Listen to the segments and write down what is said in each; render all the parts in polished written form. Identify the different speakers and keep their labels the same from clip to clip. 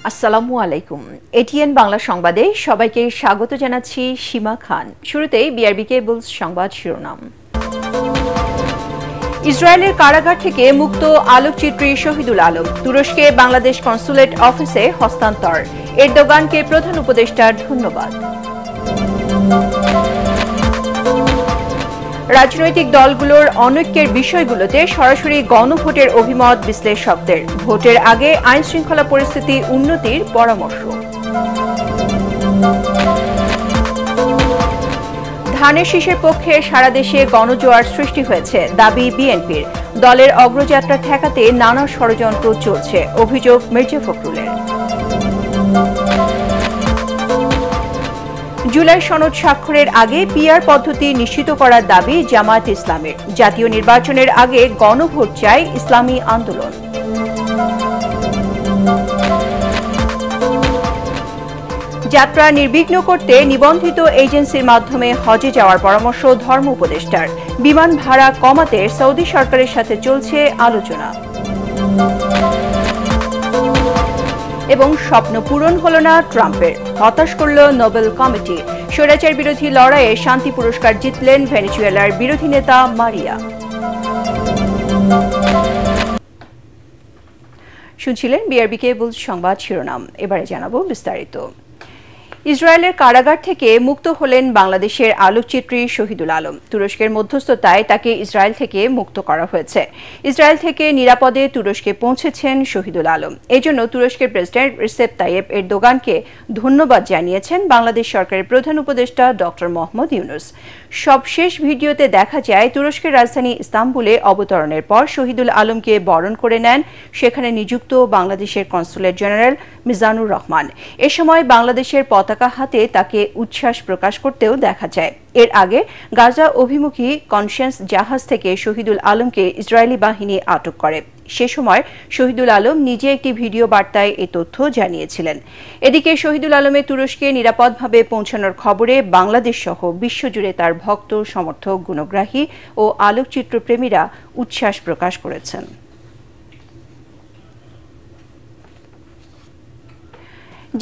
Speaker 1: আসসালামু আলাইকুম। এটিএন বাংলা সংবাদে সবাইকে স্বাগত জানাচ্ছি সীমা খান। শুরুতেই বিআরবি কেবলস সংবাদ শিরোনাম। ইসরায়েলের কারাগার থেকে মুক্ত আলোকচিত্রী শহীদুল আলম তুরস্কে বাংলাদেশ কনসুলেট অফিসে হস্তান্তর। এরদোগানকে প্রধান উপদেষ্টার ধন্যবাদ। রাজনৈতিক দলগুলোর অনৈক্যের বিষয়গুলোতে সরাসরি গণভোটের অভিমত বিশ্লেষকদের। ভোটের আগে আইন শৃঙ্খলা পরিস্থিতি উন্নতির পরামর্শ। ধানের শীষের পক্ষে সারা দেশে গণজোয়ার সৃষ্টি হয়েছে, দাবি বিএনপির। দলের অগ্রযাত্রা ঠেকাতে নানা ষড়যন্ত্র চলছে, অভিযোগ মির্জা ফখরুলের। জুলাই সনদ স্বাক্ষরের আগে পিআর পদ্ধতি নিশ্চিত করার দাবি জামায়াত ইসলামের। জাতীয় নির্বাচনের আগে গণভোট চায় ইসলামী আন্দোলন। যাত্রা নির্বিঘ্ন করতে নিবন্ধিত এজেন্সির মাধ্যমে হজে যাওয়ার পরামর্শ ধর্ম উপদেষ্টার। বিমান ভাড়া কমাতে সৌদি সরকারের সাথে চলছে আলোচনা। এবং স্বপ্ন পূরণ হল না ট্রাম্পের, হতাশ করল নোবেল কমিটি। স্বৈরাচার বিরোধী লড়াইয়ে শান্তি পুরস্কার জিতলেন ভেনেজুয়েলার বিরোধী নেতা মারিয়া। শুনছিলেন বিআরবি কেবলস সংবাদ শিরোনাম। এবারে জানাবো বিস্তারিত। ইসরায়েলের কারাগার থেকে মুক্ত হলেন বাংলাদেশের আলোকচিত্রী শহীদুল আলম। তুরস্কের মধ্যস্থতায় তাকে ইসরায়েল থেকে মুক্ত করা হয়েছে। ইসরায়েল থেকে নিরাপদে তুরস্কে পৌঁছেছেন শহীদুল আলম। এজন্য তুরস্কের প্রেসিডেন্ট রিসেপ তাইয়েপ এরদোগানকে ধন্যবাদ জানিয়েছেন বাংলাদেশ সরকারের প্রধান উপদেষ্টা ডক্টর মোহাম্মদ ইউনুস। সবশেষ ভিডিওতে দেখা যায় তুরস্কের রাজধানী ইস্তাম্বুলে অবতরণের পর শহীদুল আলমকে বরণ করে নেন সেখানে নিযুক্ত বাংলাদেশের কনসুলেট জেনারেল মিজানুর রহমান। এ সময় বাংলাদেশের পতাকা হাতে তাকে উচ্ছ্বাস প্রকাশ করতেও দেখা যায়। এর আগে গাজা অভিমুখী কনসিয়েন্স জাহাজ থেকে শহীদুল আলমকে ইসরায়েলি বাহিনী আটক করে। সে সময় শহীদুল আলম নিজে একটি ভিডিও বার্তায় এই তথ্য জানিয়েছিলেন। এদিকে শহীদুল আলমের তুরস্কে নিরাপদভাবে পৌঁছানোর খবরে বাংলাদেশ সহ বিশ্বজুড়ে তার ভক্ত, সমর্থক, গুণগ্রাহী ও আলোকচিত্রপ্রেমীরা উচ্ছ্বাস প্রকাশ করেছেন।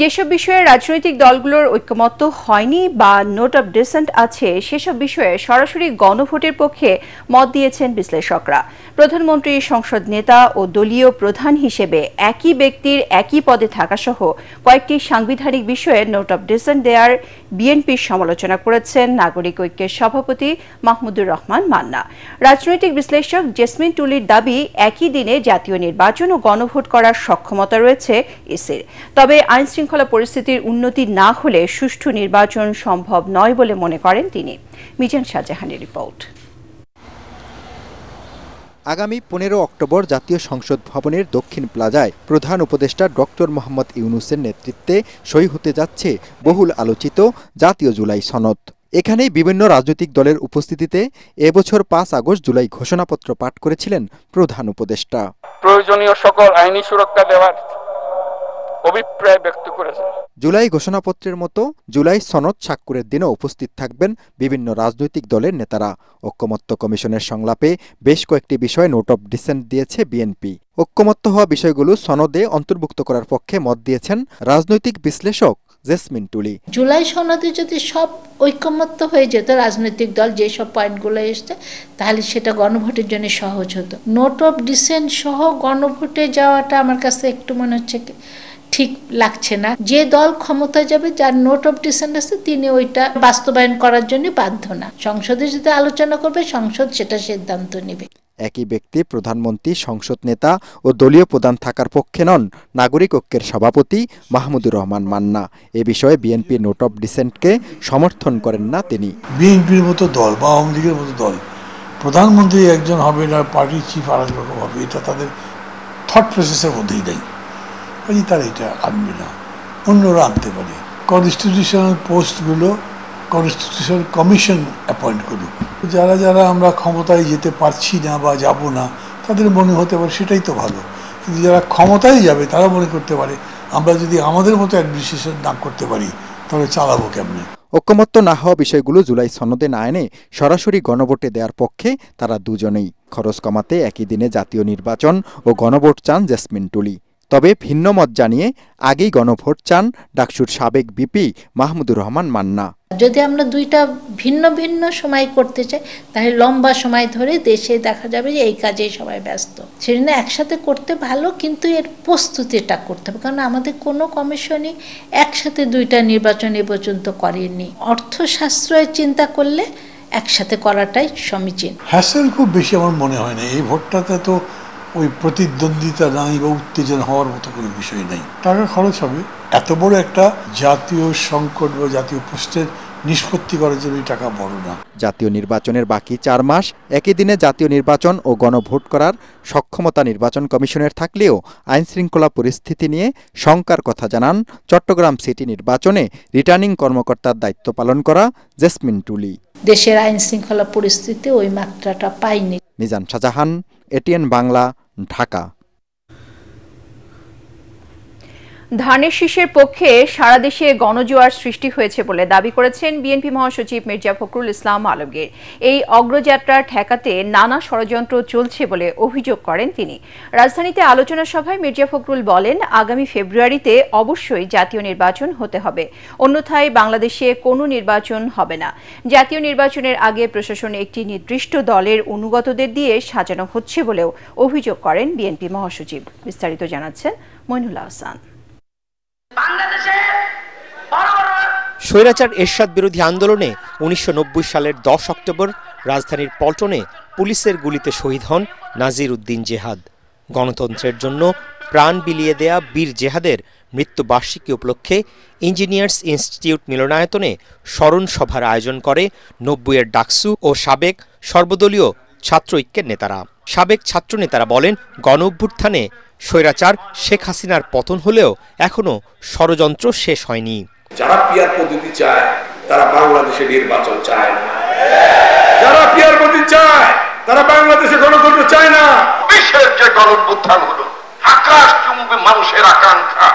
Speaker 1: যেসব বিষয়ে রাজনৈতিক দলগুলোর ঐক্যমত্য হয়নি বা নোট অব ডিসেন্ট আছে সেসব বিষয়ে সরাসরি গণভোটের পক্ষে মত দিয়েছেন বিশ্লেষকরা। প্রধানমন্ত্রী, সংসদ নেতা ও দলীয় প্রধান হিসেবে একই ব্যক্তির একই পদে থাকা সহ কয়েকটি সাংবিধানিক বিষয়ে নোট অব ডিসেন্ট দেওয়ার বিএনপির সমালোচনা করেছেন নাগরিক ঐক্যের সভাপতি মাহমুদুর রহমান মান্না। রাজনৈতিক বিশ্লেষক জেসমিন টুলির দাবি, একই দিনে জাতীয় নির্বাচন ও গণভোট করার সক্ষমতা রয়েছে ইসির। তবে আইন শৃঙ্খলা পরিস্থিতির উন্নতি না হলে সুষ্ঠু নির্বাচন সম্ভব নয় বলে মনে করেন তিনি। মিজান শাহজাহানের রিপোর্ট।
Speaker 2: আগামী 15 অক্টোবর জাতীয় সংসদ ভবনের দক্ষিণ প্লাজায় প্রধান উপদেষ্টা ডক্টর মোহাম্মদ ইউনুসের নেতৃত্বে সই হতে যাচ্ছে বহুল আলোচিত জাতীয় জুলাই সনদ। এখানেই বিভিন্ন রাজনৈতিক দলের উপস্থিতিতে এবছর 5 আগস্ট জুলাই ঘোষণাপত্র পাঠ করেছিলেন প্রধান উপদেষ্টা।
Speaker 3: প্রয়োজনীয় সকল আইনি সুরক্ষা দেওয়ার অভিপ্রায় ব্যক্ত করেছে।
Speaker 2: জুলাই ঘোষণাপত্রের মতো জুলাই সনদ স্বাক্ষরের দিনও উপস্থিত থাকবেন বিভিন্ন রাজনৈতিক দলের নেতারা। ঐক্যমত্য কমিশনের সংলাপে বেশ কয়েকটি বিষয়ে নোট অব ডিসেন্ট দিয়েছে বিএনপি। ঐক্যমত্য হওয়া বিষয়গুলো সনদে অন্তর্ভুক্ত করার পক্ষে মত দিয়েছেন রাজনৈতিক বিশ্লেষক জেসমিন টুলি।
Speaker 4: জুলাই সনদে যদি সব ঐক্যমত্য হয়ে যেত রাজনৈতিক দল যেসব পয়েন্টগুলো এসছে, তাহলে সেটা গণভোটের জন্য সহজ হতো। নোট অব ডিসেন্ট সহ গণভোটে যাওয়াটা আমার কাছে একটু মনে হচ্ছে ঠিক লাগছে না। যে দল ক্ষমতায় যাবে, যার নোট অব ডিসেন্ট আছে, তিনি ওইটা বাস্তবায়ন করার জন্য বাধ্য না। সংসদে যদি আলোচনা করবে, সংসদ সেটা সিদ্ধান্ত নেবে।
Speaker 2: একই ব্যক্তি প্রধানমন্ত্রী, সংসদ নেতা ও দলীয় প্রধান থাকার পক্ষে নন নাগরিক ঐক্যের সভাপতি মাহমুদুর রহমান মান্না। এ বিষয়ে বিএনপি নোট অব ডিসেন্টকে সমর্থন করেন না তিনি।
Speaker 5: বিএনপির মতো দল বা আওয়ামী লীগের মতো দল প্রধানমন্ত্রী একজন হবে না, পার্টির চিফ আর একরকম হবে, এটা তাদের থট প্রসেসের মধ্যেই নেই। তারা এটা আনবে না, অন্যরা আনতে পারে। কনস্টিটিউশনাল পোস্টগুলো কনস্টিটিউশনাল কমিশন অ্যাপয়েন্ট করুক। যারা যারা আমরা ক্ষমতায় যেতে পারছি না বা যাব না, তাদের মনে হতে পারে সেটাই তো ভালো। কিন্তু যারা ক্ষমতায় যাবে তারা মনে করতে পারে আমরা যদি আমাদের মতো অ্যাডমিনিস্ট্রেশন না করতে পারি তাহলে চালাবো কেমনে।
Speaker 2: ঐক্যমত্য না হওয়া বিষয়গুলো জুলাই সনদে না এনে সরাসরি গণভোটে দেওয়ার পক্ষে তারা দুজনেই। খরচ কমাতে একই দিনে জাতীয় নির্বাচন ও গণভোট চান জেসমিন টুলি। তবে ভিন্ন মত জানিয়ে আগেই গণভোট চান ডাকসুর সাবেক ভিপি মাহমুদুর রহমান মান্না।
Speaker 4: যদি আমরা দুইটা ভিন্ন ভিন্ন সময় করতে চাই তাহলে লম্বা সময় ধরে দেশে দেখা যাবে যে এই কাজেই সবাই ব্যস্ত। সেজন্য একসাথে করতে ভালো, কিন্তু এর প্রস্তুতিটা করতে হবে, কারণ আমাদের কোনো কমিশনই একসাথে দুইটা নির্বাচন এ পর্যন্ত করেনি। অর্থশাস্ত্রের চিন্তা করলে একসাথে করাটাই সমীচীন।
Speaker 5: হ্যাসেল খুব বেশি আমার মনে হয় না। এই ভোটটাতে তো ওই প্রতিদ্বন্দ্বিতা নাই বা উত্তেজনা হওয়ার মতো কোনো বিষয় নেই। টাকা খরচ হবে, এত বড় একটা জাতীয় সংকট বা জাতীয় প্রশ্নের নিষ্পত্তি করার জন্য টাকা বড় না।
Speaker 2: জাতীয় নির্বাচনের বাকি 4 মাস, একই দিনে জাতীয় নির্বাচন ও গণভোট করার সক্ষমতা নির্বাচন কমিশনের থাকলেও আইনশৃঙ্খলা পরিস্থিতি নিয়ে শঙ্কার কথা জানান চট্টগ্রাম সিটি নির্বাচনে রিটার্নিং কর্মকর্তার দায়িত্ব পালন করা জেসমিন টুলি।
Speaker 4: দেশের আইন শৃঙ্খলা পরিস্থিতি ওই মাত্রাটা পায়নি।
Speaker 2: মিজান শাহজাহান, এটিএন বাংলা, ঢাকা।
Speaker 1: ধানের শীষের পক্ষে সারা দেশে গণজোয়ার সৃষ্টি হয়েছে বলে দাবি করেছেন বিএনপি মহাসচিব মির্জা ফখরুল ইসলাম আলমগীর। এই অগ্রযাত্রা ঠেকাতে নানা ষড়যন্ত্র চলছে বলে অভিযোগ করেন তিনি। রাজধানীতে আলোচনা সভায় মির্জা ফখরুল বলেন, আগামী ফেব্রুয়ারিতে অবশ্যই জাতীয় নির্বাচন হতে হবে, অন্যথায় বাংলাদেশে কোনো নির্বাচন হবে না। জাতীয় নির্বাচনের আগে প্রশাসন একটি নির্দিষ্ট দলের অনুগতদের দিয়ে সাজানো হচ্ছে বলেও অভিযোগ করেন বিএনপি মহাসচিব। বিস্তারিত জানাচ্ছেন মইনুল আহসান।
Speaker 6: স্বৈরাচার এরশাদ বিরোধী আন্দোলনে 1990 সালের 10 অক্টোবর রাজধানীর পল্টনে পুলিশের গুলিতে শহীদ হন নাজির উদ্দিন জেহাদ। গণতন্ত্রের জন্য প্রাণ বিলিয়ে দেয়া বীর জেহাদের মৃত্যুবার্ষিকী উপলক্ষে ইঞ্জিনিয়ার্স ইনস্টিটিউট মিলনায়তনে স্মরণ সভার আয়োজন করে 90-এর ডাকসু ও সাবেক সর্বদলীয় ছাত্র ঐক্যের নেতারা। সাবেক ছাত্র নেতারা বলেন, গণ অভ্যুত্থানে স্বৈরাচার শেখ হাসিনার পতন হলেও এখনো ষড়যন্ত্র শেষ হয়নি।
Speaker 7: যারা পিয়ার পদ্ধতি চায় তারা বাংলাদেশে নির্বাচন চায় না। যারা পিয়ার পদ্ধতি চায় তারা বাংলাদেশে গণতন্ত্র চায় না। বিশ্বের যে গণ অভ্যুত্থান হলো, আকাশ চুম্বে মানুষের আকাঙ্ক্ষা,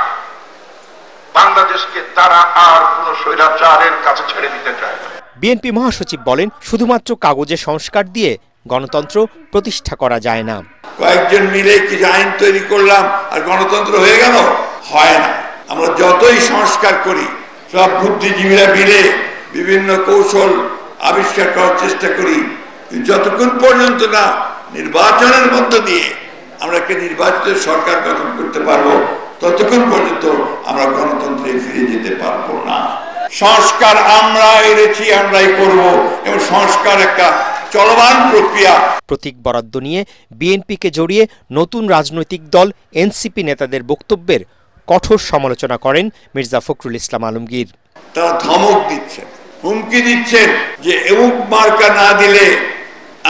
Speaker 7: বাংলাদেশকে তারা আর কোন স্বৈরাচারের কাছে ছেড়ে দিতে চায় না।
Speaker 6: বিএনপি মহাসচিব বলেন, শুধুমাত্র কাগজে সংস্কার দিয়ে গণতন্ত্র প্রতিষ্ঠা করা যায় না।
Speaker 7: কয়েকজন মিলে কিছু আইন তৈরি করলাম আর গণতন্ত্র হয়ে গেল, হয় না। আমরা যতই সংস্কার করি, সব বুদ্ধিজীবীরা মিলে বিভিন্ন কৌশল আবিষ্কার করার চেষ্টা করি, যতক্ষণ পর্যন্ত না নির্বাচনের মধ্য দিয়ে আমরা একটা নির্বাচিত সরকার গঠন করতে পারবো, ততক্ষণ পর্যন্ত আমরা গণতন্ত্রে ফিরে যেতে পারবো না। সংস্কার আমরা এনেছি, আমরাই করব, এবং সংস্কার একটা চলমান প্রক্রিয়া।
Speaker 6: প্রতীক বরাদ্দ নিয়ে বিএনপিকে জড়িয়ে নতুন রাজনৈতিক দল এনসিপি নেতাদের বক্তব্যের কঠোর সমালোচনা করেন মির্জা ফখরুল ইসলাম আলমগীর।
Speaker 7: তারা ধমক দিচ্ছেন, হুমকি দিচ্ছেন যে অমুক মার্কা না দিলে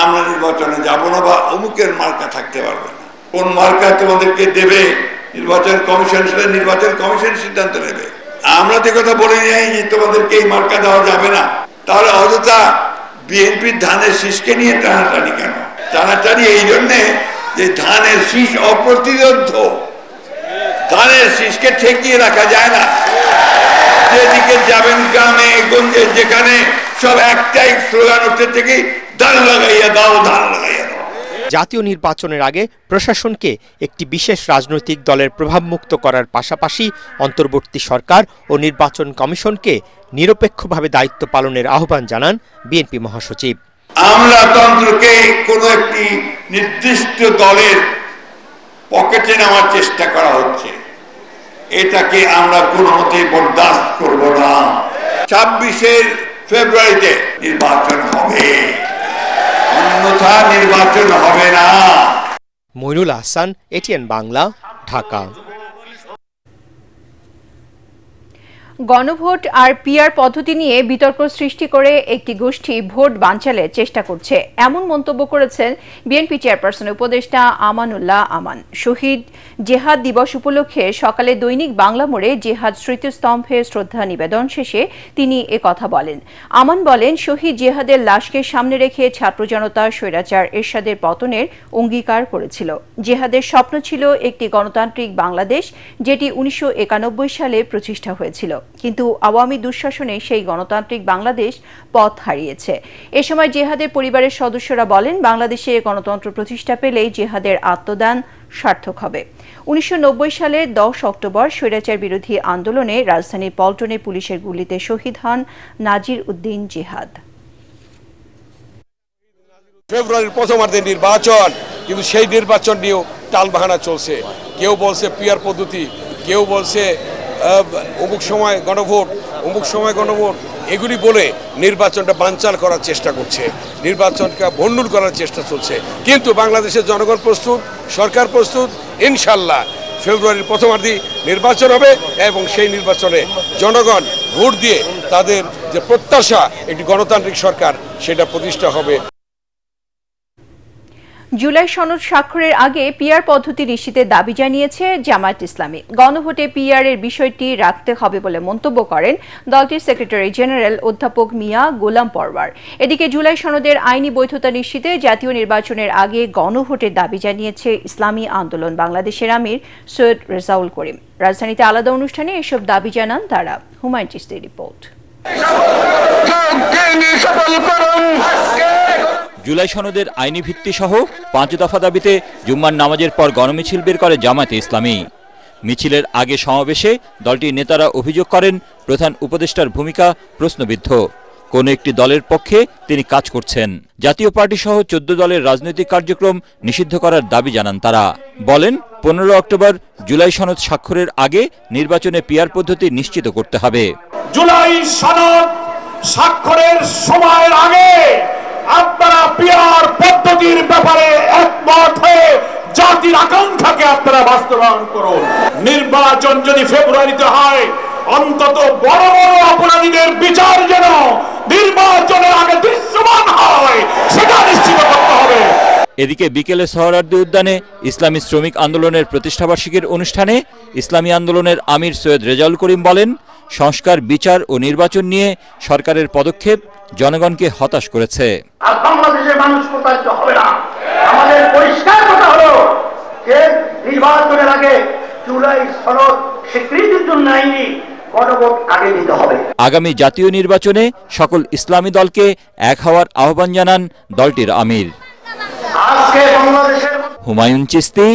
Speaker 7: আমরা নির্বাচনে যাব না, বা অমুকের মার্কা থাকতে পারবে না। কোন মার্কা তোমাদেরকে দেবে নির্বাচন কমিশন, সেটা নির্বাচন কমিশন সিদ্ধান্ত নেবে। আমরা তো কথা বলে যাই যে তোমাদেরকে এই মার্কা দেওয়া যাবে না। তাহলে অযথা বিএনপির ধানের শীষকে নিয়ে টানাটানি কেন? টানাটানি এই জন্যে যে ধানের শীষ অপ্রতিরোধ্য, ধানের শীষকে ঠেকিয়ে রাখা যায় না। যেদিকে যাবেন গ্রামে গঞ্জে যেখানে সব একটাই স্লোগান উঠতে থেকে, ধান লাগাইয়া দাও, ধান লাগাইয়া দাও।
Speaker 6: জাতীয় নির্বাচনের আগে প্রশাসনকে একটি বিশেষ রাজনৈতিক দলের প্রভাবমুক্ত করার পাশাপাশি অন্তর্বর্তী সরকার ও নির্বাচন কমিশনকে নিরপেক্ষভাবে দায়িত্ব পালনের আহ্বান জানান বিএনপি মহাসচিব।
Speaker 7: আমলাতন্ত্রকে কোনো একটি নির্দিষ্ট দলের পকেটে নেওয়ার চেষ্টা করা হচ্ছে, এটাকে আমরা কোনো মতেই বরদাস্ত করব না। 26 ফেব্রুয়ারিতে নির্বাচন হবে, অন্যথা নির্বাচন হবে না।
Speaker 6: মইনুল আহসান, এটিএন বাংলা, ঢাকা।
Speaker 1: গণভোট আর পিআর পদ্ধতি নিয়ে বিতর্ক সৃষ্টি করে একটি গোষ্ঠী ভোট বানচালের চেষ্টা করছে, এমন মন্তব্য করেছেন বিএনপি চেয়ারপারসনের উপদেষ্টা আমানুল্লাহ আমান। শহীদ জেহাদ দিবস উপলক্ষে সকালে দৈনিক বাংলা মোড়ে জেহাদ স্মৃতিস্তম্ভে শ্রদ্ধা নিবেদন শেষে তিনি একথা বলেন। আমান বলেন, শহীদ জেহাদের লাশকে সামনে রেখে ছাত্র জনতা স্বৈরাচার এরশাদের পতনের অঙ্গীকার করেছিল। জেহাদের স্বপ্ন ছিল একটি গণতান্ত্রিক বাংলাদেশ, যেটি 1991 সালে প্রতিষ্ঠা হয়েছিল, কিন্তু আওয়ামী দুঃশাসনে সেই গণতান্ত্রিক বাংলাদেশ পথ হারিয়েছে। এ সময় জেহাদের পরিবারের সদস্যরা বলেন, বাংলাদেশে গণতন্ত্র প্রতিষ্ঠা পেলেই জেহাদের আত্মদান সার্থক হবে। 1990 সালে 10 অক্টোবর স্বৈরাচার বিরোধী আন্দোলনে রাজধানীর পল্টনে পুলিশের গুলিতে শহীদ হন নাজির উদ্দিন জিহাদ।
Speaker 8: ফেব্রুয়ারির প্রথমার্ধে নির্বাচন, কিন্তু সেই নির্বাচন নিয়েও টালবাহানা চলছে। কেউ বলছে পিয়ার পদ্ধতি, কেউ বলছে অমুক সময় গণভোট, অমুক সময় গণভোট, এগুলি বলে নির্বাচনটা বানচাল করার চেষ্টা করছে, নির্বাচনকে ভণ্ডুল করার চেষ্টা চলছে। কিন্তু বাংলাদেশের জনগণ প্রস্তুত, সরকার প্রস্তুত। ইনশাল্লাহ ফেব্রুয়ারির প্রথমার্ধে নির্বাচন হবে এবং সেই নির্বাচনে জনগণ ভোট দিয়ে তাদের যে প্রত্যাশা একটি গণতান্ত্রিক সরকার, সেটা প্রতিষ্ঠা হবে।
Speaker 1: জুলাই সনদ স্বাক্ষরের আগে পিআর পদ্ধতি নিশ্চিতের দাবি জানিয়েছে জামায়াত ইসলামী। গণভোটে পিআর এর বিষয়টি রাখতে হবে বলে মন্তব্য করেন দলটির সেক্রেটারি জেনারেল অধ্যাপক মিয়া গোলাম পরওয়ার। এদিকে জুলাই সনদের আইনি বৈধতা নিশ্চিতে জাতীয় নির্বাচনের আগে গণভোটের দাবি জানিয়েছে ইসলামী আন্দোলন বাংলাদেশের আমির সৈয়দ রেজাউল করিম। রাজধানীতে আলাদা অনুষ্ঠানে এসব দাবি জানান তারা। হুমায়ুন চিশতির রিপোর্ট।
Speaker 9: জুলাই সনদের আইনি ভিত্তি সহ 5 দফা দাবিতে জুম্মার নামাজের পর গণমিছিল বের করে জামায়াতে ইসলামী। মিছিলের আগে সমাবেশে দলটির নেতারা অভিযোগ করেন প্রধান উপদেষ্টার ভূমিকা প্রশ্নবিদ্ধ, কোন একটি দলের পক্ষে তিনি কাজ করছেন। জাতীয় পার্টি সহ 14 দলের রাজনৈতিক কার্যক্রম নিষিদ্ধ করার দাবি জানান তারা। বলেন 15 অক্টোবর জুলাই সনদ স্বাক্ষরের আগে নির্বাচনে পিআর পদ্ধতি নিশ্চিত করতে হবে।
Speaker 10: জুলাই সনদ স্বাক্ষরের সময়ের আগে আপনারা পিআর পদ্ধতির ব্যাপারে একমত হয়ে জাতির আকাঙ্ক্ষাকে আপনারা বাস্তবায়ন করুন। নির্বাচন যদি ফেব্রুয়ারিতে হয়, অন্তত বড় বড় অপরাধীদের বিচার যেন নির্বাচনের আগে দৃশ্যমান হয়, সেটা নিশ্চিত করতে হবে।
Speaker 9: এদিকে বিকেলে সোহরাওয়ার্দী উদ্যানে ইসলামী শ্রমিক আন্দোলনের প্রতিষ্ঠাবার্ষিকীর অনুষ্ঠানে ইসলামী আন্দোলনের আমির সৈয়দ রেজাউল করিম বলেন, সংস্কার, বিচার ও নির্বাচন নিয়ে সরকারের পদক্ষেপ জনগণকে হতাশ করেছে।
Speaker 10: আর বাংলাদেশের মানুষ প্রতারিত হবে না। আমাদের পরিষ্কার কথা হলো যে নির্বাচনের আগে জুলাই সনদ স্বীকৃতির জন্য আইনি গণভোট আগে দিতে হবে।
Speaker 9: আগামী জাতীয় নির্বাচনে সকল ইসলামী দলকে এক হওয়ার আহ্বান জানান দলটির আমির।
Speaker 10: আজকে বাংলাদেশের
Speaker 9: হুমায়ুন চিশতি,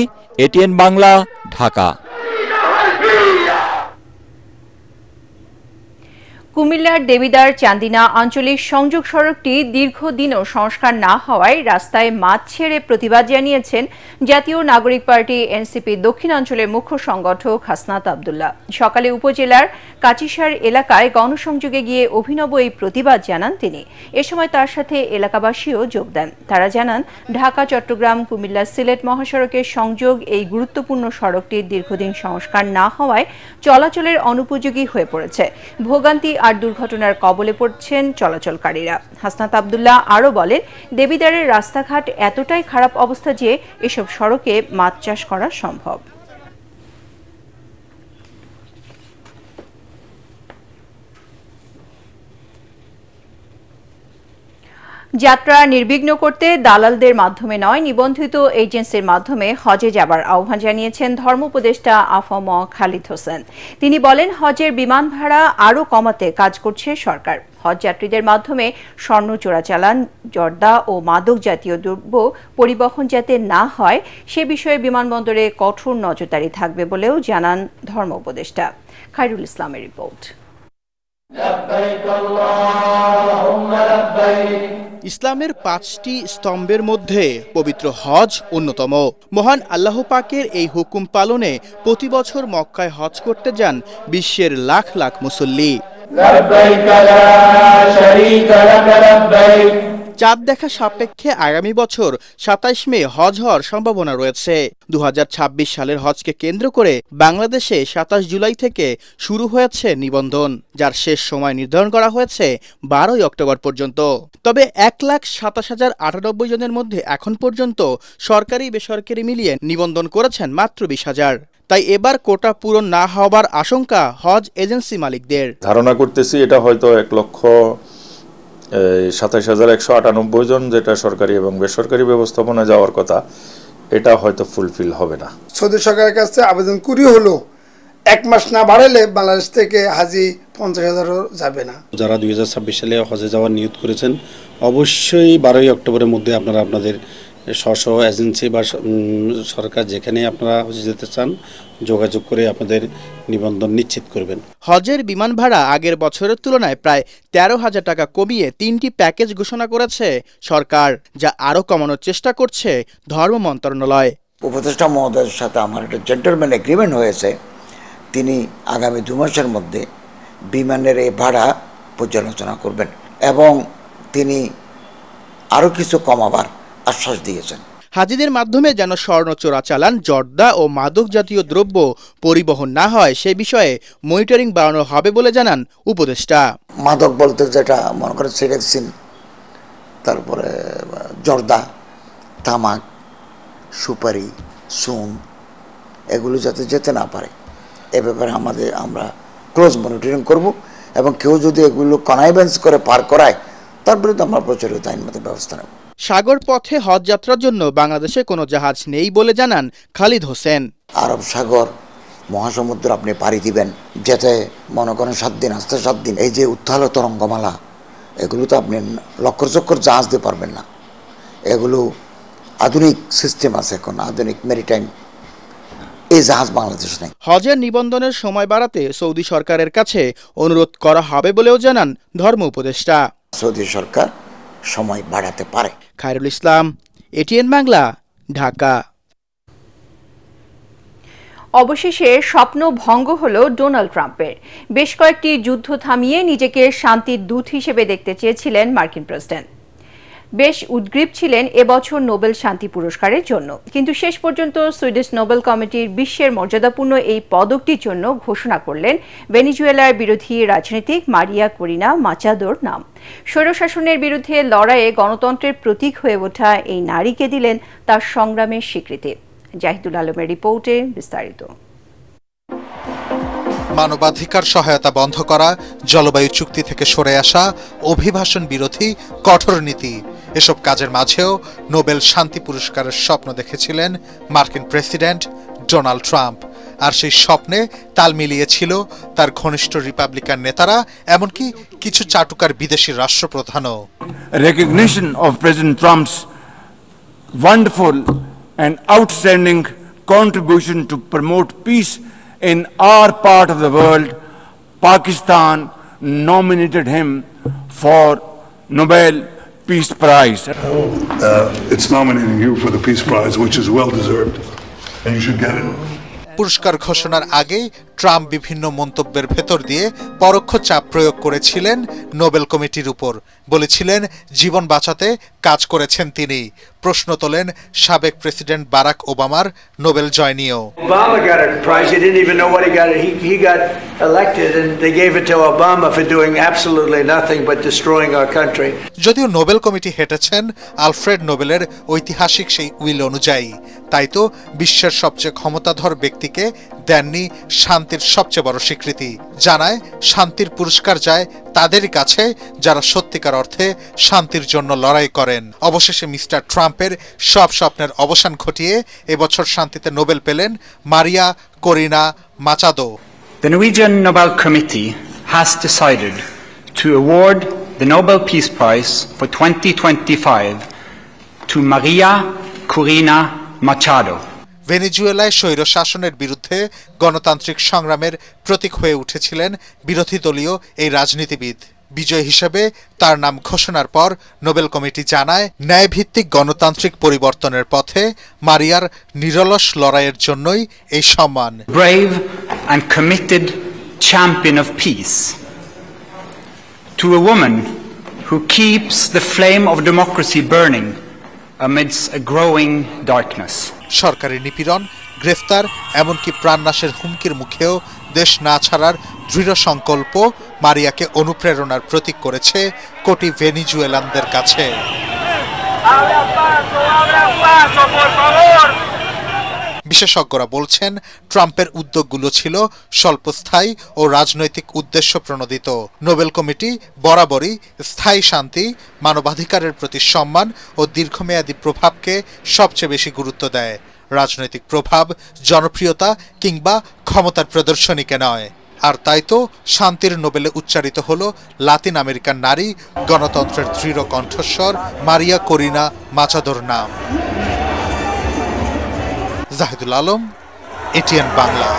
Speaker 9: এটিএন বাংলা, ঢাকা।
Speaker 1: কুমিল্লার দেবিদ্বার চান্দিনা আঞ্চলিক সংযোগ সড়কটি দীর্ঘদিনও সংস্কার না হওয়ায় রাস্তায় মাঠ ছেড়ে প্রতিবাদ জানিয়েছেন জাতীয় নাগরিক পার্টি এনসিপি দক্ষিণাঞ্চলের মুখ্য সংগঠক হাসনাত আব্দুল্লাহ। সকালে উপজেলার কাচিসার এলাকায় গণসংযোগে গিয়ে অভিনব এই প্রতিবাদ জানান তিনি। এ সময় তার সাথে এলাকাবাসীও যোগ দেন। তারা জানান, ঢাকা, চট্টগ্রাম, কুমিল্লা, সিলেট মহাসড়কের সংযোগ এই গুরুত্বপূর্ণ সড়কটির দীর্ঘদিন সংস্কার না হওয়ায় চলাচলের অনুপযোগী হয়ে পড়েছে। ভোগান্তি আর দুর্ঘটনার কবলে পড়ছেন চলাচলকারীরা। হাসনাত আব্দুল্লাহ আরও বলেন, দেবিদ্বারের রাস্তাঘাট এতটাই খারাপ অবস্থা যে এসব সড়কে মাছ চাষ করা সম্ভব। যাত্রা নির্বিঘ্ন করতে দালালদের মাধ্যমে নয়, নিবন্ধিত এজেন্সির মাধ্যমে হজে যাবার আহ্বান জানিয়েছেন ধর্ম উপদেষ্টা আফম খালিদ হোসেন। তিনি বলেন, হজের বিমান ভাড়া আরও কমাতে কাজ করছে সরকার। হজ যাত্রীদের মাধ্যমে স্বর্ণ চোরাচালান, জর্দা ও মাদক জাতীয় দ্রব্য পরিবহন যাতে না হয় সে বিষয়ে বিমানবন্দরে কঠোর নজরদারি থাকবে বলেও জানান ধর্ম উপদেষ্টা। খায়রুল ইসলামের রিপোর্ট।
Speaker 11: ইসলামের 5টি স্তম্ভের মধ্যে পবিত্র হজ অন্যতম। মহান আল্লাহ পাকের এই হুকুম পালনে প্রতি বছর মক্কায় হজ করতে যান বিশ্বের লাখ লাখ মুসল্লি। চাঁদ দেখা সাপেক্ষে আগামী বছর 27 মে হজ হওয়ার সম্ভাবনা রয়েছে। 2026 সালের হজকে কেন্দ্র করে বাংলাদেশে 27 জুলাই থেকে শুরু হয়েছে নিবন্ধন, যার শেষ সময় নির্ধারণ করা হয়েছে 12 অক্টোবর পর্যন্ত। তবে 1,27,098 জনের মধ্যে এখন পর্যন্ত সরকারি বেসরকারি মিলিয়ে নিবন্ধন করেছেন মাত্র 20,000। তাই এবার কোটা পূরণ না হওয়ার আশঙ্কা হজ এজেন্সি মালিকদের।
Speaker 12: ধারণা করতেছি এটা হয়তো 1,27,198 জন, যেটা সরকারি এবং বেসরকারি ব্যবস্থাপনা যাওয়ার কথা, এটা হয়তো ফুলফিল হবে না।
Speaker 13: সৌদি সরকারের কাছে আবেদন করি হলো 1 মাস না বাড়ালে বাংলাদেশ থেকে হাজি 50,000ও যাবে না।
Speaker 14: যারা 2026 সালে হজে যাওয়ার নিয়ত করেছেন, অবশ্যই 12 অক্টোবরের মধ্যে আপনারা আপনাদের স্ব এজেন্সি বা সরকার যেখানে আপনারা যেতে চান যোগাযোগ করে আপনাদের নিবন্ধন নিশ্চিত করবেন।
Speaker 11: হজের বিমান ভাড়া আগের বছরের তুলনায় প্রায় 13,000 টাকা কমিয়ে 3টি প্যাকেজ ঘোষণা করেছে সরকার, যা আরও কমানোর চেষ্টা করছে ধর্ম মন্ত্রণালয়।
Speaker 15: উপদেষ্টা মহোদয়ের সাথে আমার একটা জেন্টলম্যান এগ্রিমেন্ট হয়েছে, তিনি আগামী 2 মাসের মধ্যে বিমানের এই ভাড়া পর্যালোচনা করবেন এবং তিনি আরও কিছু কমাবার আশ্বাস দিয়েছেন।
Speaker 11: হাজিদের মাধ্যমে যেন স্বর্ণ চোরাচালান, জর্দা ও মাদক জাতীয় দ্রব্য পরিবহন না হয় সে বিষয়ে মনিটরিং বাড়ানো হবে বলে জানান উপদেষ্টা।
Speaker 15: মাদক বলতে যেটা মনে করেন সিরেক্সিন, তারপরে জর্দা, তামাক, সুপারি, সুন, এগুলো যাতে যেতে না পারে এ ব্যাপারে আমরা ক্লোজ মনিটরিং করব এবং কেউ যদি এগুলো কনাইভেন্স করে পার করায় তার বিরুদ্ধে আমরা প্রচলিত আইনগত ব্যবস্থা নেব।
Speaker 11: সাগর পথে হজ যাত্রার জন্য বাংলাদেশে কোনো জাহাজ নেই বলে জানান খালিদ হোসেন।
Speaker 15: আরব সাগর মহাসমুদ্র আপনি পাড়ি দিবেন, যেতে মনে করেন 7 দিন, আসতে 7 দিন। এই যে উত্তাল তরঙ্গমালা, এগুলো তো আপনি লক্কর চক্কর জাহাজ দিয়ে পারবেন না। এগুলো আধুনিক সিস্টেম আছে, এখন আধুনিক মেরিটাইম, এই জাহাজ বাংলাদেশ নেই।
Speaker 11: হজের নিবন্ধনের সময় বাড়াতে সৌদি সরকারের কাছে অনুরোধ করা হবে বলেও জানান ধর্ম উপদেষ্টা।
Speaker 15: সৌদি সরকার সময় বাড়াতে পারে।
Speaker 11: খায়রুল ইসলাম, এটিএন বাংলা, ঢাকা।
Speaker 1: অবশেষে স্বপ্ন ভঙ্গ হলো ডোনাল্ড ট্রাম্পের। বেশ কয়েকটি যুদ্ধ থামিয়ে নিজেকে শান্তির দূত হিসেবে দেখতে চেয়েছিলেন মার্কিন প্রেসিডেন্ট। বেশ উদ্গ্রীব ছিলেন এবছর নোবেল শান্তি পুরস্কারের জন্য, কিন্তু শেষ পর্যন্ত সুইডিশ নোবেল কমিটির বিশ্বের মর্যাদাপূর্ণ এই পদকটির জন্য ঘোষণা করলেন ভেনেজুয়েলার বিরোধী রাজনীতিক মারিয়া করিনা মাচাদোর নাম। স্বৈরশাসনের বিরুদ্ধে লড়াইয়ে গণতন্ত্রের প্রতীক হয়ে ওঠা এই নারীকে দিলেন তার সংগ্রামের স্বীকৃতি। জাহিদুল আলমের রিপোর্টে বিস্তারিত।
Speaker 16: মানবাধিকার সহায়তা বন্ধ করা, জলবায়ু চুক্তি থেকে সরে আসা, অভিবাসন বিরোধী কঠোর নীতি, এসব কাজের মাঝেও নোবেল শান্তি পুরস্কারের স্বপ্ন দেখেছিলেন মার্কিন প্রেসিডেন্ট ডোনাল্ড ট্রাম্প। আর সেই স্বপ্নে তাল মিলিয়েছিল তার ঘনিষ্ঠ রিপাবলিকান নেতারা, এমনকি কিছু চাটুকার বিদেশি রাষ্ট্রপ্রধানও।
Speaker 10: Recognition of President Trump's wonderful and outstanding contribution to promote peace in our part of the world, Pakistan nominated him for Nobel Peace Prize.
Speaker 17: It's nominating you for the Peace Prize, which is well deserved, and you should get it.
Speaker 16: পুরস্কার ঘোষণার আগে Trump বিভিন্ন মন্তব্যের ভেতর দিয়ে পরোক্ষ চাপ প্রয়োগ করেছিলেন নোবেল কমিটির উপর। বলেছিলেন জীবন বাঁচাতে কাজ করেছেন তিনি। প্রশ্ন তোলেন সাবেক প্রেসিডেন্ট বারাক ওবামার নোবেল জয় নিয়েও।
Speaker 18: Obama got a prize. He didn't even know what he got. He got elected and they gave it to Obama for doing absolutely nothing but destroying our country.
Speaker 16: যদিও Nobel committee হেঁটেছেন Alfred নোবেলের ঐতিহাসিক সেই will অনুযায়ী, তাই তো বিশ্বের সবচেয়ে ক্ষমতাধর ব্যক্তিকে দেননি শান্তির সবচেয়ে বড় স্বীকৃতি। জানায় শান্তির পুরস্কার যায় তাদেরই কাছে যারা সত্যিকার অর্থে শান্তির জন্য লড়াই করেন। অবশেষে মিস্টার ট্রাম্পের সব স্বপ্নের অবসান ঘটিয়ে এবছর শান্তিতে নোবেল পেলেন মারিয়া Corina Machado.
Speaker 19: The Norwegian Nobel Committee has decided to award the Nobel Peace Prize for 2025 to Maria Corina Machado.
Speaker 16: ভেনেজুয়েলায় স্বৈর শাসনের বিরুদ্ধে গণতান্ত্রিক সংগ্রামের প্রতীক হয়ে উঠেছিলেন বিরোধী দলীয় এই রাজনীতিবিদ। বিজয় হিসেবে তার নাম ঘোষণার পর নোবেল কমিটি জানায়, ন্যায়ভিত্তিক গণতান্ত্রিক পরিবর্তনের পথে মারিয়ার নিরলস লড়াইয়ের জন্যই এই সম্মান।
Speaker 19: Brave and committed champion of peace. To a woman who keeps the flame of democracy burning amidst a growing darkness.
Speaker 16: সরকারি নিপীড়ন, গ্রেফতার, এমনকি প্রাণনাশের হুমকির মুখেও দেশ না ছাড়ার দৃঢ় সংকল্প মারিয়াকে অনুপ্রেরণার প্রতীক করেছে কোটি ভেনিজুয়েলানদের কাছে। বিশেষজ্ঞরা বলছেন ট্রাম্পের উদ্যোগগুলো ছিল স্বল্পস্থায়ী ও রাজনৈতিক উদ্দেশ্য প্রণোদিত। নোবেল কমিটি বরাবরই স্থায়ী শান্তি, মানবাধিকারের প্রতি সম্মান ও দীর্ঘমেয়াদী প্রভাবকে সবচেয়ে বেশি গুরুত্ব দেয়, রাজনৈতিক প্রভাব, জনপ্রিয়তা কিংবা ক্ষমতার প্রদর্শনীকে নয়। আর তাই তো শান্তির নোবেলে উচ্চারিত হলো লাতিন আমেরিকার নারী, গণতন্ত্রের দৃঢ় কণ্ঠস্বর মারিয়া করিনা মাচাদোর নাম। জাহিদুল আলম, এটিএন বাংলা।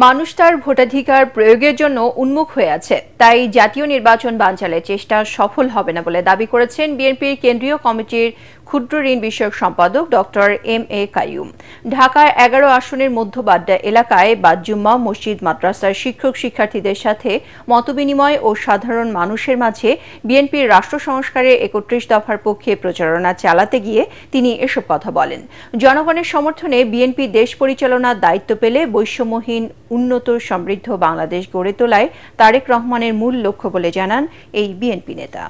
Speaker 1: মানুষ তার ভোটাধিকার প্রয়োগের জন্য উন্মুখ হয়ে আছে, তাই জাতীয় নির্বাচন বানচালের চেষ্টা সফল হবে না বলে দাবি করেছেন বিএনপির কেন্দ্রীয় কমিটির ক্ষুদ্র ঋণ বিষয়ক সম্পাদক ডক্টর এম.এ. কাইয়ুম। ঢাকার 11 আসনের মধ্যবাড্ডা এলাকায় বাদজুম্মা মসজিদ মাদ্রাসার শিক্ষক শিক্ষার্থীদের সাথে মতবিনিময় ও সাধারণ মানুষের মাঝে বিএনপির রাষ্ট্র সংস্কারের 31 দফার পক্ষে প্রচারণা চালাতে গিয়ে তিনি এসব কথা বলেন। জনগণের সমর্থনে বিএনপি দেশ পরিচালনার দায়িত্ব পেলে বৈষম্যহীন উন্নত সমৃদ্ধ বাংলাদেশ গড়ে তোলায় তারেক রহমানের মূল লক্ষ্য বলে জানান এই বিএনপি নেতা।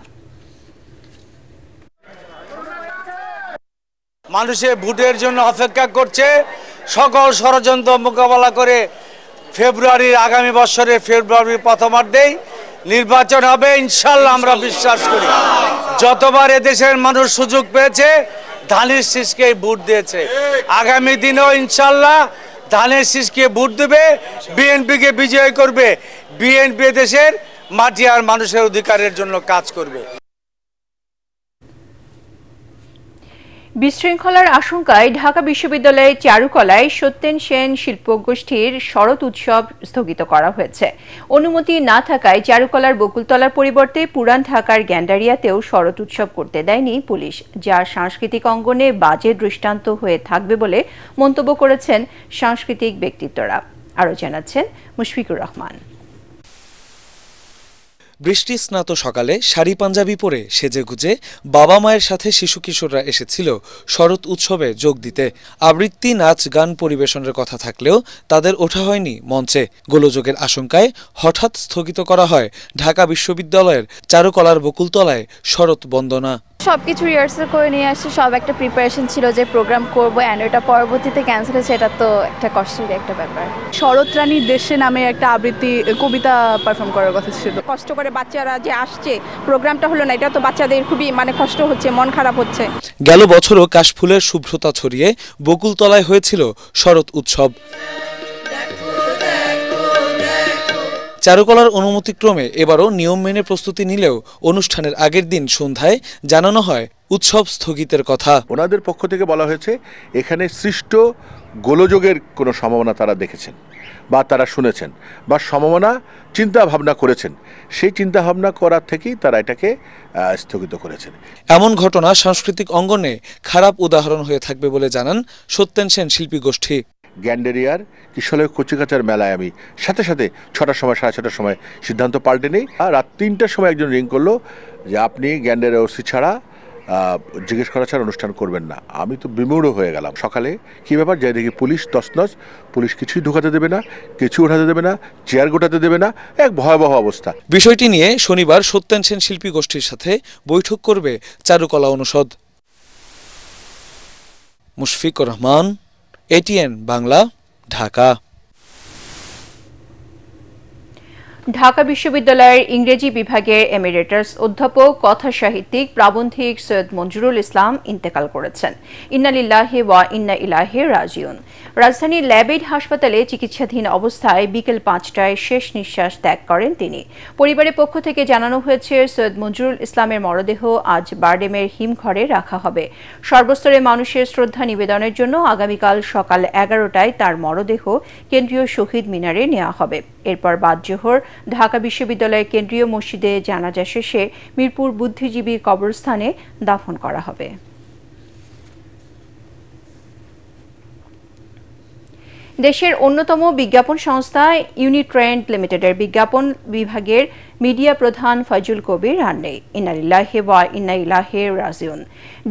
Speaker 20: মানুষের ভোটের জন্য অপেক্ষা করছে, সকল ষড়যন্ত্র মোকাবেলা করে আগামী বছরের ফেব্রুয়ারির প্রথমার্ধেই নির্বাচন হবে ইনশাল্লাহ। আমরা বিশ্বাস করি যতবার এদেশের মানুষ সুযোগ পেয়েছে ধানের শীষকে ভোট দিয়েছে, আগামী দিনেও ইনশাল্লাহ ধানের শীষকে ভোট দেবে, বিএনপিকে বিজয় করবে। বিএনপি দেশের মাটি আর মানুষের অধিকারের জন্য কাজ করবে।
Speaker 1: বিশৃঙ্খলার আশঙ্কায় ঢাকা বিশ্ববিদ্যালয়ের চারুকলায় সত্যেন সেন শিল্পগোষ্ঠীর শরৎ উৎসব স্থগিত করা হয়েছে। অনুমতি না থাকায় চারুকলার বকুলতলার পরিবর্তে পুরান ঢাকার গ্যান্ডারিয়াতেও শরৎ উৎসব করতে দেয়নি পুলিশ, যা সাংস্কৃতিক অঙ্গনে বাজে দৃষ্টান্ত হয়ে থাকবে বলে মন্তব্য করেছেন সাংস্কৃতিক ব্যক্তিত্বরা। আরও জানাচ্ছেন মুশফিকুর রহমান।
Speaker 21: বৃষ্টি স্নাত সকালে শাড়ি পাঞ্জাবি পরে সেজেগুজে বাবা মায়ের সাথে শিশু কিশোররা এসেছিল শরৎ উৎসবে যোগ দিতে। আবৃত্তি, নাচ, গান পরিবেশনের কথা থাকলেও তাদের ওঠা হয়নি মঞ্চে। গোলযোগের আশঙ্কায় হঠাৎ স্থগিত করা হয় ঢাকা বিশ্ববিদ্যালয়ের চারুকলার বকুলতলায় শরৎ বন্দনা।
Speaker 22: সবকিছু রিহার্সাল করে নিয়ে আসছে, সব একটা প্রিপারেশন ছিল যে প্রোগ্রাম করবো, অ্যান্ড এটা পরবর্তীতে ক্যান্সেল হয়েছে, এটা তো একটা কষ্টের একটা ব্যাপার।
Speaker 23: শরৎ রানীর দেশে নামে একটা আবৃত্তি কবিতা পারফর্ম করার কথা ছিল।
Speaker 24: কষ্ট করে বাচ্চারা যে আসছে, প্রোগ্রামটা হলো না, এটা তো বাচ্চাদের খুবই কষ্ট হচ্ছে, মন খারাপ হচ্ছে।
Speaker 21: গেল বছরও কাশফুলের শুভ্রতা ছড়িয়ে বকুলতলায় হয়েছিল শরৎ উৎসব। চারুকলার অনুমতিক্রমে এবারও নিয়ম মেনে প্রস্তুতি নিলেও অনুষ্ঠানের আগের দিন সন্ধ্যায় জানানো হয় উৎসব স্থগিতের কথা।
Speaker 25: ওনাদের পক্ষ থেকে বলা হয়েছে এখানে সৃষ্ট গোলযোগের কোনো সম্ভাবনা তারা দেখেছেন বা তারা শুনেছেন বা সম্ভাবনা চিন্তা ভাবনা করেছেন, সেই চিন্তা ভাবনা করার থেকেই তারা এটাকে স্থগিত করেছেন।
Speaker 21: এমন ঘটনা সাংস্কৃতিক অঙ্গনে খারাপ উদাহরণ হয়ে থাকবে বলে জানান সত্যেন সেন শিল্পী গোষ্ঠী।
Speaker 25: গ্যান্ডেরিয়ার কিশোরের কচিকাচার মেলায় আমি সাথে সাথে 6টার সময় 6:30টার সময় সিদ্ধান্ত পাল্টে নেই। আর রাত 3টার সময় একজন রিং করলো যে আপনি গ্যান্ডেরিয়ার ওসি ছাড়া জিজ্ঞেস করা ছাড়া অনুষ্ঠান করবেন না। আমি তো বিমূঢ় হয়ে গেলাম। সকালে কি ব্যাপার, যাই দেখি পুলিশ তছনছ, পুলিশ কিছুই ঢুকাতে দেবে না, কিছু উঠাতে দেবে না, চেয়ার গোটাতে দেবে না, এক ভয়াবহ অবস্থা।
Speaker 21: বিষয়টি নিয়ে শনিবার সত্যেন সেন শিল্পী গোষ্ঠীর সাথে বৈঠক করবে চারুকলা অনুষদ। মুশফিকুর রহমান, এটিএন বাংলা, ঢাকা।
Speaker 1: ঢাকা বিশ্ববিদ্যালয়ের ইংরেজি বিভাগের এমিরেটাস অধ্যাপক, কথা সাহিত্যিক, প্রাবন্ধিক সৈয়দ মঞ্জুরুল ইসলাম ইন্তেকাল করেছেন। ইন্না লিল্লাহি ওয়া ইন্না ইলাইহি রাজিউন। রাজধানীর ল্যাবেড হাসপাতালে চিকিৎসাধীন অবস্থায় বিকেল 5টায় শেষ নিঃশ্বাস ত্যাগ করেন তিনি। পরিবারের পক্ষ থেকে জানানো হয়েছে সৈয়দ মঞ্জুরুল ইসলামের মরদেহ আজ বারডেমের হিমঘরে রাখা হবে। সর্বস্তরের মানুষের শ্রদ্ধা নিবেদনের জন্য আগামীকাল সকাল 11টায় তার মরদেহ কেন্দ্রীয় শহীদ মিনারে নেওয়া হবে। এরপর বাদ জোহর ঢাকা বিশ্ববিদ্যালয়ের কেন্দ্রীয় মসজিদে জানাজা শেষে মিরপুর বুদ্ধিজীবী কবরস্থানে দাফন করা হবে। দেশের অন্যতম বিজ্ঞাপন সংস্থা ইউনিট্রেন্ড লিমিটেডের বিজ্ঞাপন বিভাগের মিডিয়া প্রধান ফয়জুল কবির আর নেই। ইন্না লিল্লাহি ওয়া ইন্না ইলাইহি রাজিউন।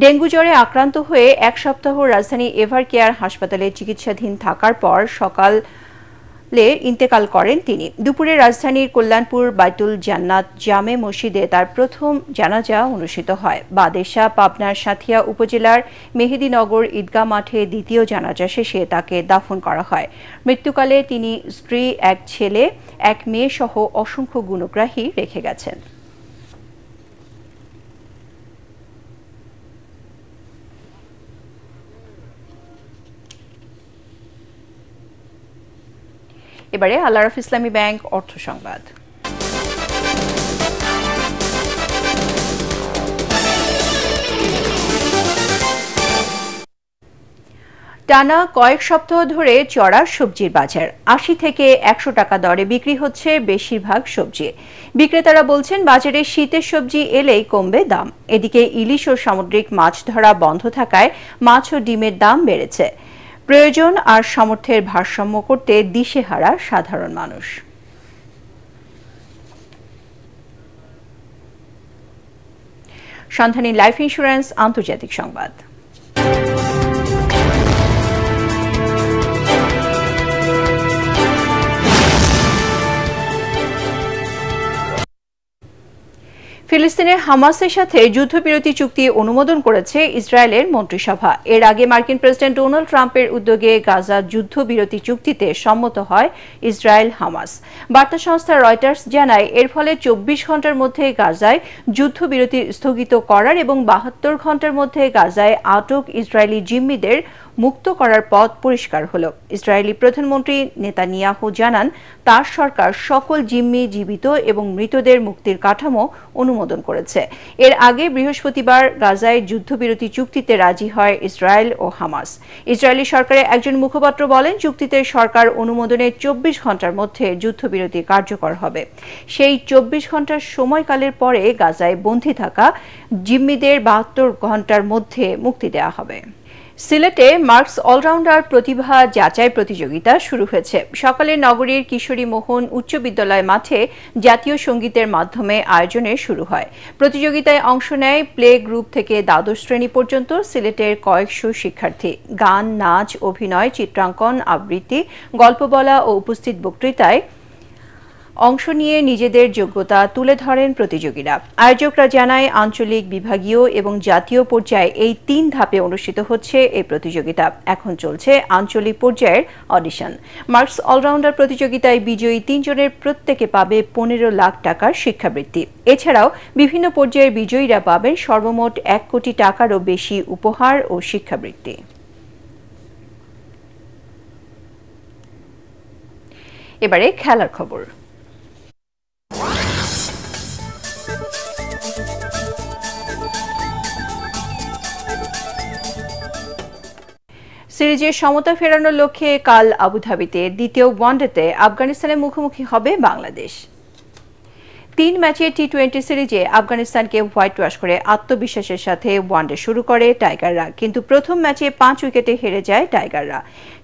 Speaker 1: ডেঙ্গু জ্বরে আক্রান্ত হয়ে 1 সপ্তাহ রাজধানী এভার কেয়ার হাসপাতালে চিকিৎসাধীন থাকার পর সকালে ইন্তেকাল করেন তিনি। দুপুরে রাজধানীর কল্যাণপুর বাইতুল জান্নাত জামে মসজিদে তার প্রথম জানাজা অনুষ্ঠিত হয়। বাদেশা পাবনার সাঁথিয়া উপজেলার মেহেদীনগর ঈদগাহ মাঠে দ্বিতীয় জানাজা শেষে তাকে দাফন করা হয়। মৃত্যুকালে তিনি স্ত্রী, 1 ছেলে, 1 মেয়ে সহ অসংখ্য গুণগ্রাহী রেখে গেছেন। এবারে আল-আরাফ ইসলামী ব্যাংক অর্থ সংবাদ। টানা কয়েক সপ্তাহ ধরে চড়া সবজির বাজার ৮০ থেকে ১০০ টাকা দরে বিক্রি হচ্ছে বেশিরভাগ সবজি। বিক্রেতারা বলছেন বাজারে শীতের সবজি এলেই কমবে দাম। এদিকে ইলিশ ও সামুদ্রিক মাছ ধরা বন্ধ থাকায় মাছ ও ডিমের দাম বেড়েছে। প্রয়োজন আর সামর্থ্যের ভারসাম্য করতে দিশেহারা সাধারণ মানুষ। সন্ধানী লাইফ ইন্স্যুরেন্স আন্তর্জাতিক সংবাদ। ফিলিস্তিনের হামাসের সাথে যুদ্ধবিরতি চুক্তি অনুমোদন করেছে ইসরায়েলের মন্ত্রিসভা। এর আগে মার্কিন প্রেসিডেন্ট ডোনাল্ড ট্রাম্পের উদ্যোগে গাজা যুদ্ধবিরতি চুক্তিতে সম্মত হয় ইসরায়েল হামাস। বার্তা সংস্থা রয়টার্স জানায় এর ফলে ২৪ ঘন্টার মধ্যে গাজায় যুদ্ধবিরতি স্থগিত করার এবং ৭২ ঘন্টার মধ্যে গাজায় আটক ইসরায়েলি জিম্মিদের মুক্ত করার পথ পরিষ্কার হল। ইসরায়েলি প্রধানমন্ত্রী নেতানিয়াহু জানান তার সরকার সকল জিম্মি জীবিত এবং মৃতদের মুক্তির কাঠামো অনুমোদন করেছে। এর আগে বৃহস্পতিবার গাজায় যুদ্ধবিরতি চুক্তিতে রাজি হয় ইসরায়েল ও হামাস। ইসরায়েলি সরকারের একজন মুখপাত্র বলেন চুক্তিতে সরকার অনুমোদনের ২৪ ঘন্টার মধ্যে যুদ্ধবিরতি কার্যকর হবে। সেই ২৪ ঘন্টার সময়কালের পরে গাজায় বন্দী থাকা জিম্মিদের ৭২ ঘন্টার মধ্যে মুক্তি দেওয়া হবে। সিলেটে মার্কস অলরাউন্ডার প্রতিভা যাচাই প্রতিযোগিতা শুরু হয়েছে। সকালে নগরীর কিশোরী মোহন উচ্চ বিদ্যালয় মাঠে জাতীয় সঙ্গীতের মাধ্যমে আয়োজনে শুরু হয়। প্রতিযোগিতায় অংশ নেয় প্লে গ্রুপ থেকে দ্বাদশ শ্রেণী পর্যন্ত সিলেটের কয়েকশো শিক্ষার্থী। গান, নাচ, অভিনয়, চিত্রাঙ্কন, আবৃত্তি, গল্প বলা ও উপস্থিত বক্তৃতায় অংশ নিয়ে নিজেদের যোগ্যতা তুলে ধরেন প্রতিযোগীরা। আয়োজকরা জানায় আঞ্চলিক, বিভাগীয় এবং জাতীয় পর্যায়ে এই ৩ ধাপে অনুষ্ঠিত হচ্ছে এই প্রতিযোগিতা। এখন চলছে আঞ্চলিক পর্যায়ের অডিশন। মার্কস অলরাউন্ডার প্রতিযোগিতায় বিজয়ী ৩ জনের প্রত্যেকে পাবে ১৫ লাখ টাকার শিক্ষাবৃত্তি। এছাড়াও বিভিন্ন পর্যায়ের বিজয়ীরা পাবেন সর্বমোট ১ কোটি টাকারও বেশি উপহার ও শিক্ষাবৃত্তি। এবারে খেলার খবর। সিরিজের সমতা ফেরানোর লক্ষ্যে কাল আবুধাবিতে দ্বিতীয় ওয়ানডেতে আফগানিস্তানের মুখোমুখি হবে বাংলাদেশ। ৩ ম্যাচের টি-20 সিরিজে আফগানিস্তানকে হোয়াইট ওয়াশ করে আত্মবিশ্বাসের সাথে ওয়ানডে শুরু করে টাইগাররা, কিন্তু প্রথম ম্যাচে ৫ উইকেটে হেরে যায় টাইগাররা।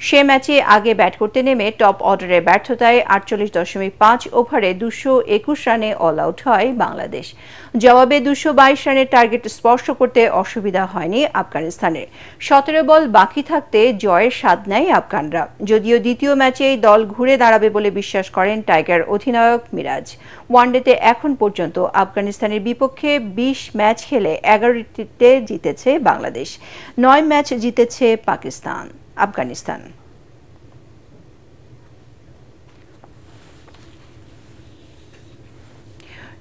Speaker 1: সে ম্যাচে আগে ব্যাট করতে নেমে টপ অর্ডারের ব্যর্থতায় ৪৮.৫ ওভারে ২২১ রানে অল আউট হয় বাংলাদেশ। জবাবে ২২২ রানের টার্গেট স্পর্শ করতে অসুবিধা হয়নি আফগানিস্তানের। ১৭ বল বাকি থাকতে জয়ের স্বাদ নেয় আফগানরা। যদিও দ্বিতীয় ম্যাচেই দল ঘুরে দাঁড়াবে বলে বিশ্বাস করেন টাইগার অধিনায়ক মিরাজ। ওয়ানডেতে এখন পর্যন্ত আফগানিস্তানের বিপক্ষে ২০ ম্যাচ খেলে ১১টিতে জিতেছে বাংলাদেশ, ৯ ম্যাচ জিতেছে আফগানিস্তান।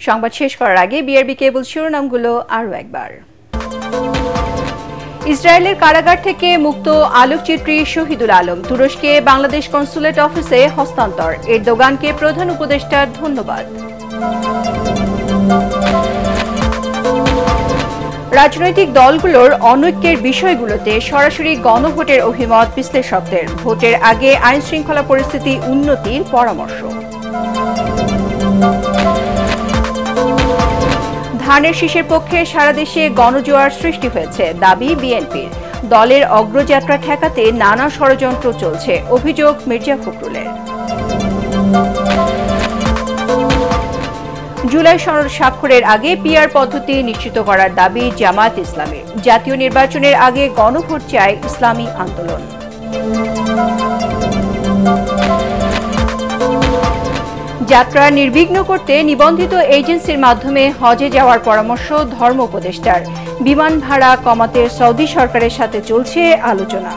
Speaker 1: সংবাদ শেষ করার আগে বিআরবি কেবল শিরোনামগুলো আরও একবার। ইসরায়েলের কারাগার থেকে মুক্ত আলোকচিত্রী শহীদুল আলম তুরস্কে বাংলাদেশ কনসুলেট অফিসে হস্তান্তর। এরদোগানকে প্রধান উপদেষ্টার ধন্যবাদ। রাজনৈতিক দলগুলোর অনৈক্যের বিষয়গুলোতে সরাসরি গণভোটের অভিমত বিশ্লেষকদের। ভোটের আগে আইন শৃঙ্খলা পরিস্থিতি উন্নতির পরামর্শ। ধানের শীষের পক্ষে সারা দেশে গণজোয়ার সৃষ্টি হয়েছে, দাবি বিএনপির। দলের অগ্রযাত্রা ঠেকাতে নানা ষড়যন্ত্র চলছে, অভিযোগ মির্জা ফখরুলের। জুলাই সনদ স্বাক্ষরের আগে পিআর পদ্ধতি নিশ্চিত করার দাবি জামায়াত ইসলামের। জাতীয় নির্বাচনের আগে গণভোট চায় ইসলামী আন্দোলন। যাত্রা নির্বিঘ্ন করতে নিবন্ধিত এজেন্সির মাধ্যমে হজে যাওয়ার পরামর্শ ধর্ম উপদেষ্টার। বিমান ভাড়া কমাতে সৌদি সরকারের সাথে চলছে আলোচনা।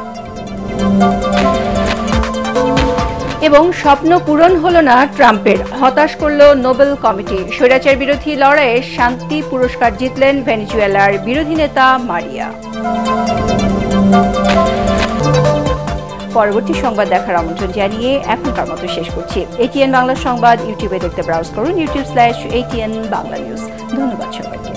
Speaker 1: এবং স্বপ্ন পূরণ হল না ট্রাম্পের, হতাশ করল নোবেল কমিটি। স্বৈরাচার বিরোধী লড়াইয়ে শান্তি পুরস্কার জিতলেন ভেনেজুয়েলার বিরোধী নেতা মারিয়া। পরবর্তী সংবাদ দেখার আমন্ত্রণ জানিয়ে এখনকার মতো শেষ করছি। ATN বাংলা সংবাদ ইউটিউবে দেখতে ব্রাউজ করুন, youtube/ATN বাংলা নিউজ। ধন্যবাদ সবাইকে।